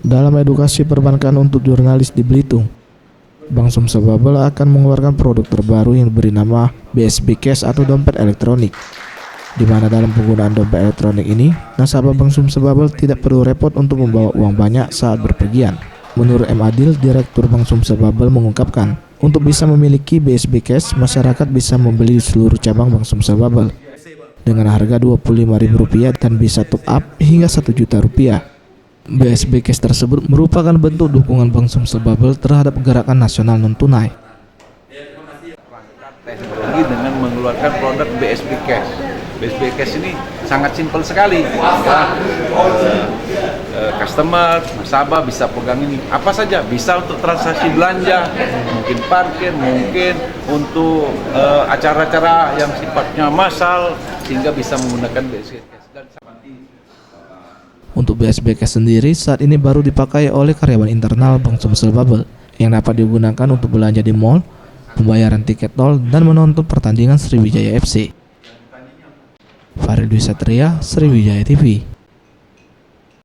Dalam edukasi perbankan untuk jurnalis di Belitung, Bank Sumsel Bubble akan mengeluarkan produk terbaru yang diberi nama BSB Cash atau dompet elektronik, di mana dalam penggunaan dompet elektronik ini, nasabah Bank Sumsel Bubble tidak perlu repot untuk membawa uang banyak saat berpergian. Menurut M. Adil, Direktur Bank Sumsel Bubble mengungkapkan, untuk bisa memiliki BSB Cash, masyarakat bisa membeli di seluruh cabang Bank Sumsel Bubble dengan harga Rp25.000 dan bisa top up hingga Rp1.000.000. BSB Cash tersebut merupakan bentuk dukungan Bank Sumsel Bubble terhadap gerakan nasional non-tunai. Teknologi dengan mengeluarkan produk BSB Cash. BSB Cash ini sangat simpel sekali. Ya. Customer, nasabah bisa pegang ini. Apa saja, bisa untuk transaksi belanja, mungkin parkir, mungkin untuk acara-acara yang sifatnya massal, sehingga bisa menggunakan BSB Cash. Untuk BSB Cash sendiri saat ini baru dipakai oleh karyawan internal Bank Sumsel Bubble yang dapat digunakan untuk belanja di mall, pembayaran tiket tol, dan menonton pertandingan Sriwijaya FC. Farid Dwi Satria, Sriwijaya TV.